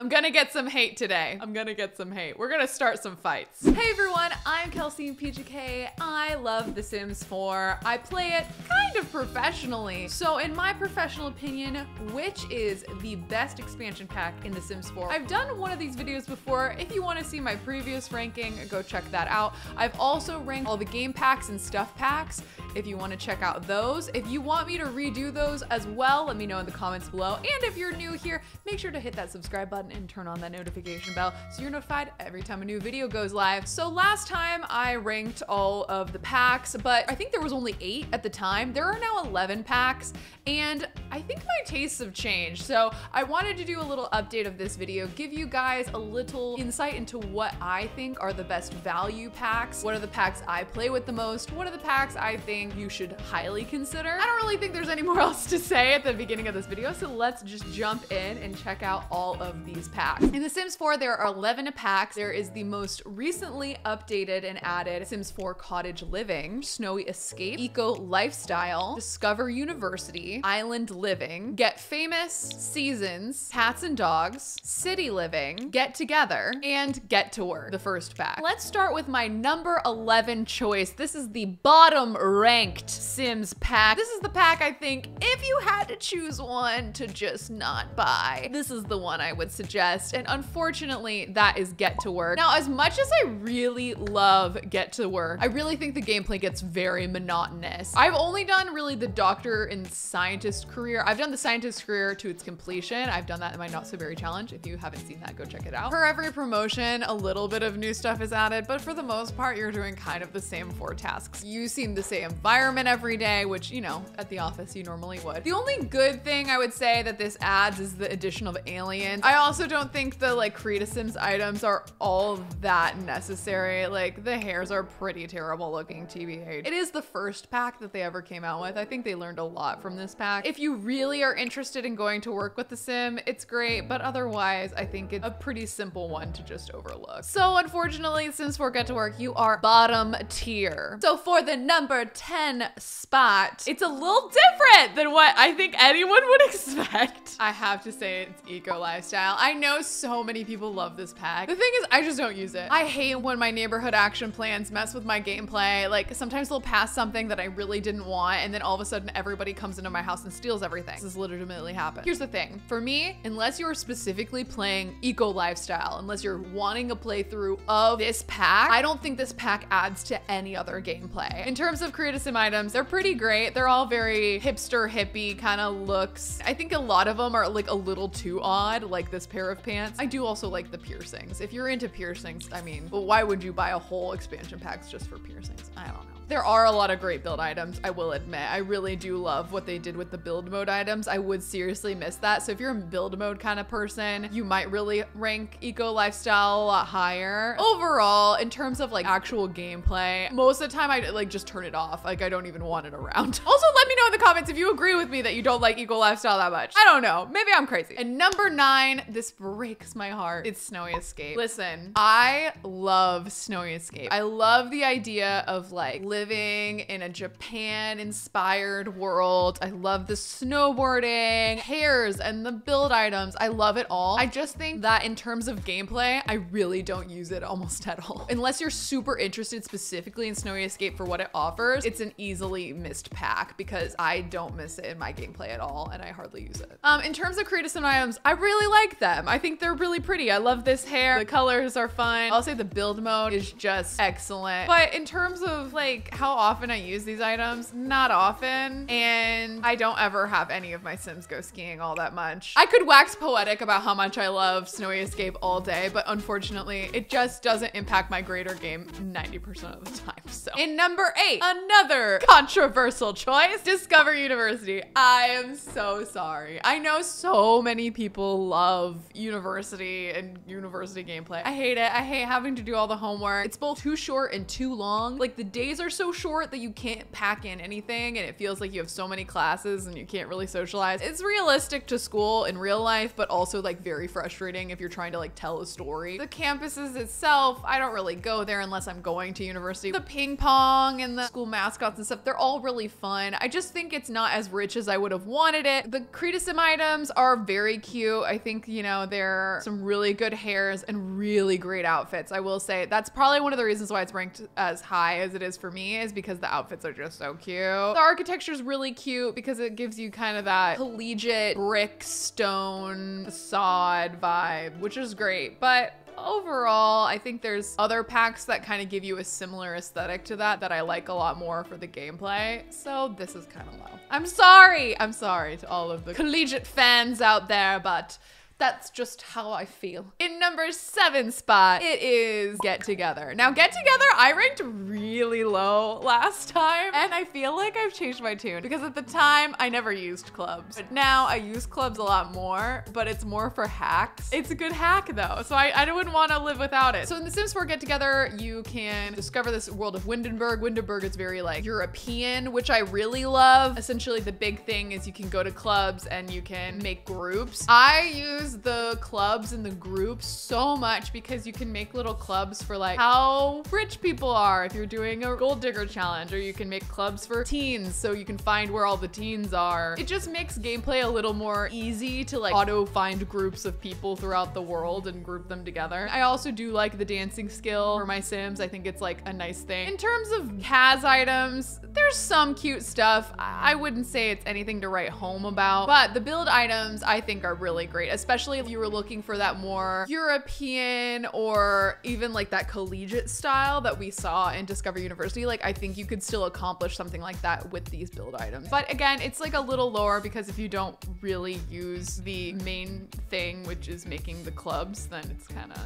I'm gonna get some hate today. I'm gonna get some hate. We're gonna start some fights. Hey everyone, I'm Kelsey Impicciche. I love The Sims 4. I play it kind of professionally. So in my professional opinion, which is the best expansion pack in The Sims 4? I've done one of these videos before. If you want to see my previous ranking, go check that out. I've also ranked all the game packs and stuff packs if you want to check out those. If you want me to redo those as well, let me know in the comments below. And if you're new here, make sure to hit that subscribe button and turn on that notification bell so you're notified every time a new video goes live. So last time I ranked all of the packs, but I think there was only 8 at the time. There are now 11 packs, and I think my tastes have changed. So I wanted to do a little update of this video, give you guys a little insight into what I think are the best value packs. What are the packs I play with the most? What are the packs I think you should highly consider? I don't really think there's any more else to say at the beginning of this video, so let's just jump in and check out all of these packs. In The Sims 4, there are 11 packs. There is the most recently updated and added Sims 4 Cottage Living, Snowy Escape, Eco Lifestyle, Discover University, Island Living, Get Famous, Seasons, Cats and Dogs, City Living, Get Together, and Get to Work, the first pack. Let's start with my number 11 choice. This is the bottom ranked Sims pack. This is the pack I think if you had to choose one to just not buy, this is the one I would suggest. And unfortunately, that is Get to Work. Now, as much as I really love Get to Work, I really think the gameplay gets very monotonous. I've only done really the doctor and scientist career. I've done the scientist career to its completion. I've done that in my Not So Berry challenge. If you haven't seen that, go check it out. For every promotion, a little bit of new stuff is added, but for the most part, you're doing kind of the same 4 tasks. You seem to say environment every day, which, you know, at the office you normally would. The only good thing I would say that this adds is the addition of aliens. I also don't think the like Create a Sims items are all that necessary. Like the hairs are pretty terrible looking, TBH. It is the first pack that they ever came out with. I think they learned a lot from this pack. If you really are interested in going to work with the sim, it's great, but otherwise I think it's a pretty simple one to just overlook. So unfortunately, Sims 4 Get to Work, you are bottom tier. So for the number 10 spot, it's a little different than what I think anyone would expect. I have to say it's Eco Lifestyle. I know so many people love this pack. The thing is, I just don't use it. I hate when my neighborhood action plans mess with my gameplay. Like sometimes they'll pass something that I really didn't want, and then all of a sudden everybody comes into my house and steals everything. This has legitimately happened. Here's the thing. For me, unless you're specifically playing Eco Lifestyle, unless you're wanting a playthrough of this pack, I don't think this pack adds to any other gameplay. In terms of Create a Sim items, they're pretty great. They're all very hipster, hippie kind of looks. I think a lot of them are like a little too odd, like this pair of pants. I do also like the piercings. If you're into piercings, I mean, well, why would you buy a whole expansion packs just for piercings? I don't know. There are a lot of great build items, I will admit. I really do love what they did with the build mode items. I would seriously miss that. So if you're a build mode kind of person, you might really rank Eco Lifestyle a lot higher. Overall, in terms of like actual gameplay, most of the time I like just turn it off. Like I don't even want it around. Also, let me know in the comments if you agree with me that you don't like Eco Lifestyle that much. I don't know, maybe I'm crazy. And number 9, this breaks my heart. It's Snowy Escape. Listen, I love Snowy Escape. I love the idea of like living in a Japan inspired world. I love the snowboarding, hairs, and the build items. I love it all. I just think that in terms of gameplay, I really don't use it almost at all. Unless you're super interested specifically in Snowy Escape for what it offers, it's an easily missed pack because I don't miss it in my gameplay at all and I hardly use it. In terms of Create a Sim items, I really like them. I think they're really pretty. I love this hair. The colors are fun. I'll say the build mode is just excellent. But in terms of like how often I use these items, not often. And I don't ever have any of my Sims go skiing all that much. I could wax poetic about how much I love Snowy Escape all day, but unfortunately, it just doesn't impact my greater game 90% of the time. So in number 8, another controversial choice, Discover University. I am so sorry. I know so many people love university and university gameplay. I hate it. I hate having to do all the homework. It's both too short and too long. Like the days are so short that you can't pack in anything and it feels like you have so many classes and you can't really socialize. It's realistic to school in real life, but also like very frustrating if you're trying to like tell a story. The campuses itself, I don't really go there unless I'm going to university. The ping pong and the school mascots and stuff, they're all really fun. I just think it's not as rich as I would have wanted it. The Create a Sim items are very cute. I think, you know, they're some really good hairs and really great outfits. I will say that's probably one of the reasons why it's ranked as high as it is for me, is because the outfits are just so cute. The architecture is really cute because it gives you kind of that collegiate brick stone facade vibe, which is great. But overall, I think there's other packs that kind of give you a similar aesthetic to that I like a lot more for the gameplay. So this is kind of low. I'm sorry to all of the collegiate fans out there, but that's just how I feel. In number 7 spot, it is Get Together. Now, Get Together, I ranked really low last time, and I feel like I've changed my tune because at the time, I never used clubs. But now I use clubs a lot more, but it's more for hacks. It's a good hack though, so I wouldn't want to live without it. So in The Sims 4 Get Together, you can discover this world of Windenburg. Windenburg is very like European, which I really love. Essentially, the big thing is you can go to clubs and you can make groups. I use the clubs and the groups so much because you can make little clubs for like how rich people are if you're doing a gold digger challenge, or you can make clubs for teens so you can find where all the teens are. It just makes gameplay a little more easy to like auto find groups of people throughout the world and group them together. I also do like the dancing skill for my Sims. I think it's like a nice thing. In terms of CAS items, there's some cute stuff. I wouldn't say it's anything to write home about, but the build items I think are really great, especially if you were looking for that more European or even like that collegiate style that we saw in Discover University. Like, I think you could still accomplish something like that with these build items. But again, it's like a little lower because if you don't really use the main thing, which is making the clubs, then it's kind of,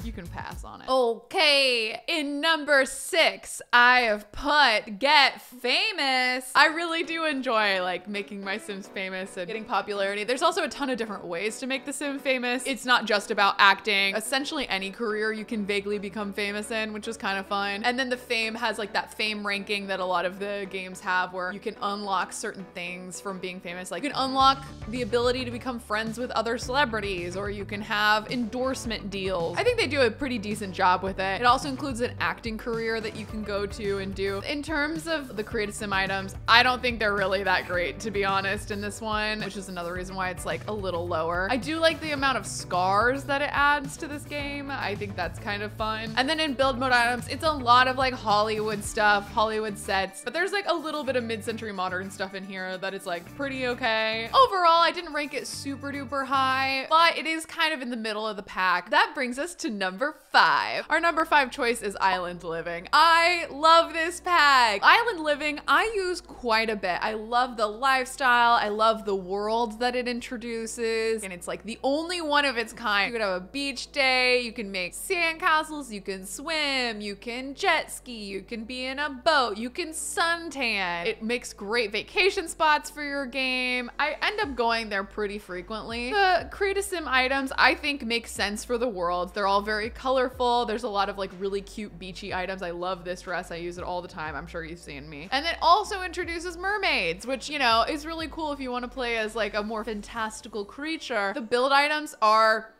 you can pass on it. Okay, in number 6, I have put Get Famous. I really do enjoy like making my Sims famous and getting popularity. There's also a ton of different ways to make the Sim famous. It's not just about acting. Essentially any career you can vaguely become famous in, which is kind of fun. And then the fame has like that fame ranking that a lot of the games have where you can unlock certain things from being famous. Like you can unlock the ability to become friends with other celebrities, or you can have endorsement deals. I think they do a pretty decent job with it. It also includes an acting career that you can go to and do. In terms of the Create a Sim items, I don't think they're really that great, to be honest, in this one, which is another reason why it's like a little lower. I do like the amount of scars that it adds to this game. I think that's kind of fun. And then in build mode items, it's a lot of like Hollywood stuff, Hollywood sets, but there's like a little bit of mid-century modern stuff in here that is like pretty okay. Overall, I didn't rank it super duper high, but it is kind of in the middle of the pack. That brings us to number 5. Our number 5 choice is Island Living. I love this pack. Island Living, I use quite a bit. I love the lifestyle. I love the world that it introduces. And it's like the only one of its kind. You could have a beach day. You can make sandcastles. You can swim. You can jet ski. You can be in a boat. You can suntan. It makes great vacation spots for your game. I end up going there pretty frequently. The Create a Sim items, I think, make sense for the world. They're all very colorful. There's a lot of like really cute beachy items. I love this dress. I use it all the time. I'm sure you've seen me. And it also introduces mermaids, which, you know, is really cool if you want to play as like a more fantastical creature. The build items are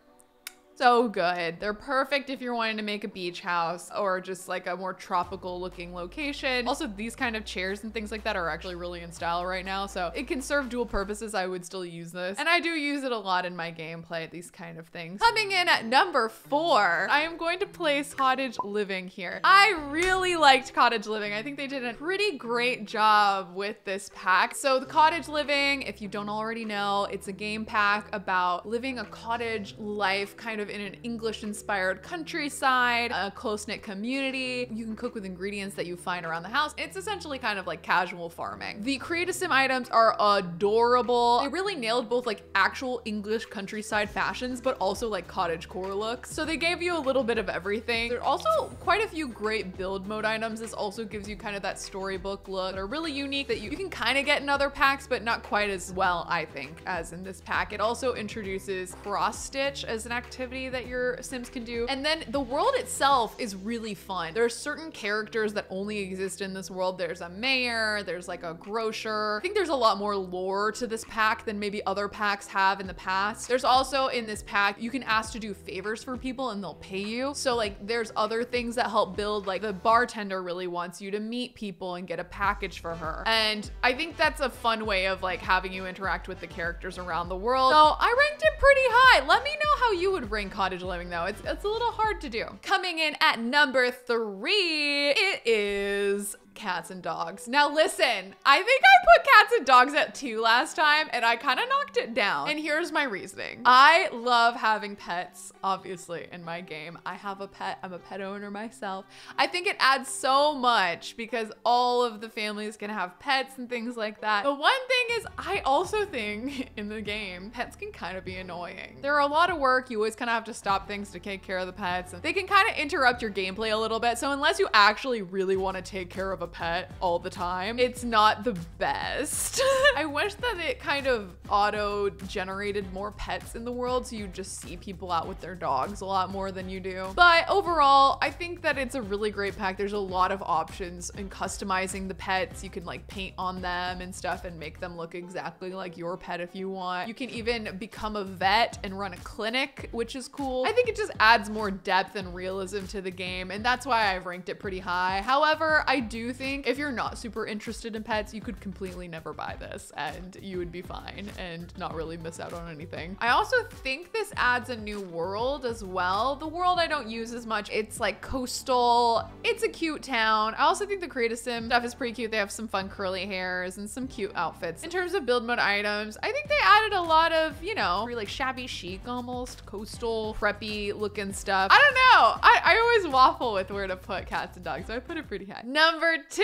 so good. They're perfect if you're wanting to make a beach house or just like a more tropical looking location. Also, these kind of chairs and things like that are actually really in style right now, so it can serve dual purposes. I would still use this, and I do use it a lot in my gameplay, these kind of things. Coming in at number 4, I am going to place Cottage Living here. I really liked Cottage Living. I think they did a pretty great job with this pack. So the Cottage Living, if you don't already know, it's a game pack about living a cottage life kind of in an English-inspired countryside, a close-knit community. You can cook with ingredients that you find around the house. It's essentially kind of like casual farming. The Create a Sim items are adorable. They really nailed both like actual English countryside fashions, but also like cottage core looks. So they gave you a little bit of everything. There are also quite a few great build mode items. This also gives you kind of that storybook look. They're really unique that you can kind of get in other packs, but not quite as well, I think, as in this pack. It also introduces cross stitch as an activity. activity that your Sims can do. And then the world itself is really fun. There are certain characters that only exist in this world. There's a mayor, there's like a grocer. I think there's a lot more lore to this pack than maybe other packs have in the past. There's also in this pack, you can ask to do favors for people and they'll pay you. So like there's other things that help build, like the bartender really wants you to meet people and get a package for her. And I think that's a fun way of like having you interact with the characters around the world. So I ranked it pretty high. Let me know how you would rank Cottage Living though. It's a little hard to do. Coming in at number 3, it is cats and dogs. Now listen, I think I put cats and dogs at 2 last time and I kind of knocked it down. And here's my reasoning. I love having pets, obviously, in my game. I have a pet. I'm a pet owner myself. I think it adds so much because all of the families can have pets and things like that. But one thing is, I also think in the game, pets can kind of be annoying. They're a lot of work. You always kind of have to stop things to take care of the pets. And they can kind of interrupt your gameplay a little bit. So unless you actually really want to take care of a pet all the time, it's not the best. I wish that it kind of auto-generated more pets in the world so you just see people out with their dogs a lot more than you do. But overall, I think that it's a really great pack. There's a lot of options in customizing the pets. You can like paint on them and stuff and make them look exactly like your pet if you want. You can even become a vet and run a clinic, which is cool. I think it just adds more depth and realism to the game, and that's why I've ranked it pretty high. However, I do think if you're not super interested in pets, you could completely never buy this and you would be fine and not really miss out on anything. I also think this adds a new world as well. The world I don't use as much. It's like coastal. It's a cute town. I also think the Create a Sim stuff is pretty cute. They have some fun curly hairs and some cute outfits. In terms of build mode items, I think they added a lot of, you know, really shabby chic almost, coastal, preppy looking stuff. I don't know. I always waffle with where to put cats and dogs, so I put it pretty high. Number 2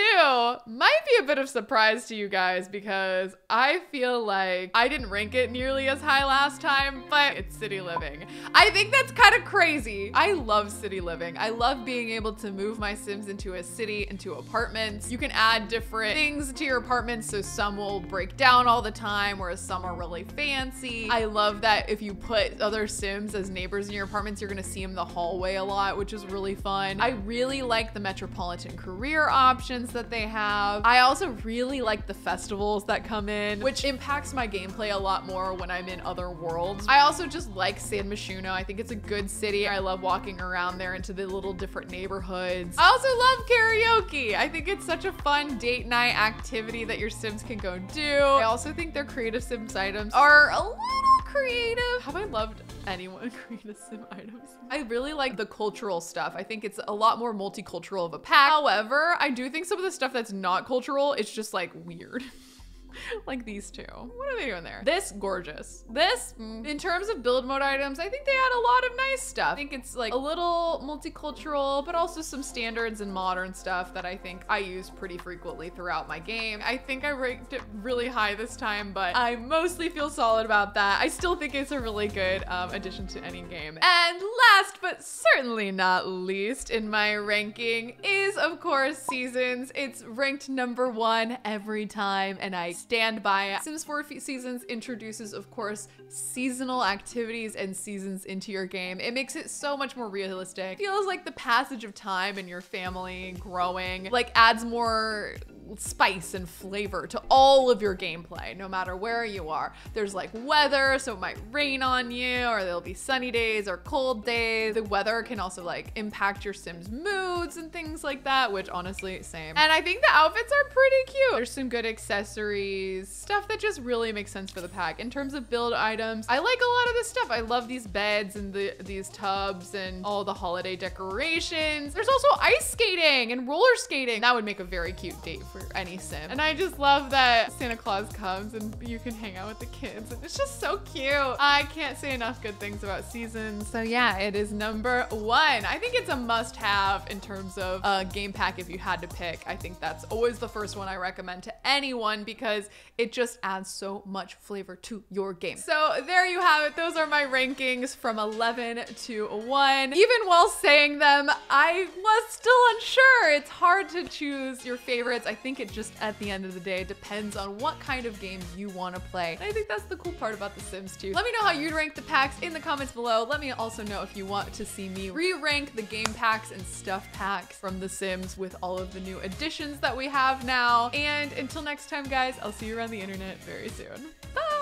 might be a bit of surprise to you guys because I feel like I didn't rank it nearly as high last time, but it's City Living. I think that's kind of crazy. I love City Living. I love being able to move my Sims into a city, into apartments. You can add different things to your apartments, so some will break down all the time, whereas some are really fancy. I love that if you put other Sims as neighbors in your apartments, you're gonna see them in the hallway a lot, which is really fun. I really like the metropolitan career options that they have. I also really like the festivals that come in, which impacts my gameplay a lot more when I'm in other worlds. I also just like San Myshuno. I think it's a good city. I love walking around there into the little different neighborhoods. I also love karaoke. I think it's such a fun date night activity that your Sims can go do. I also think their creative Sims items are a little creative. Have I loved anyone create a Sim items? I really like the cultural stuff. I think it's a lot more multicultural of a pack. However, I do think some of the stuff that's not cultural, it's just like weird. Like these two. What are they doing there? This, gorgeous. This, in terms of build mode items, I think they had a lot of nice stuff. I think it's like a little multicultural, but also some standards and modern stuff that I think I use pretty frequently throughout my game. I think I ranked it really high this time, but I mostly feel solid about that. I still think it's a really good addition to any game. And last, but certainly not least in my ranking is, of course, Seasons. It's ranked number 1 every time, and I stand by it. Sims 4 Seasons introduces, of course, seasonal activities and seasons into your game. It makes it so much more realistic. Feels like the passage of time and your family growing, like adds more spice and flavor to all of your gameplay, no matter where you are. There's like weather, so it might rain on you, or there'll be sunny days or cold days. The weather can also like impact your Sims moods and things like that, which honestly, same. And I think the outfits are pretty cute. There's some good accessories, stuff that just really makes sense for the pack. In terms of build items, I like a lot of this stuff. I love these beds and these tubs and all the holiday decorations. There's also ice skating and roller skating. That would make a very cute date for any Sim. And I just love that Santa Claus comes and you can hang out with the kids, and it's just so cute. I can't say enough good things about Seasons. So yeah, it is number 1. I think it's a must-have in terms of a game pack if you had to pick. I think that's always the first one I recommend to anyone because it just adds so much flavor to your game. So there you have it. Those are my rankings from 11 to 1. Even while saying them, I was still unsure. It's hard to choose your favorites. I think think it just, at the end of the day, depends on what kind of game you want to play. And I think that's the cool part about The Sims 2. Let me know how you'd rank the packs in the comments below. Let me also know if you want to see me re-rank the game packs and stuff packs from The Sims with all of the new additions that we have now. And until next time, guys, I'll see you around the internet very soon. Bye!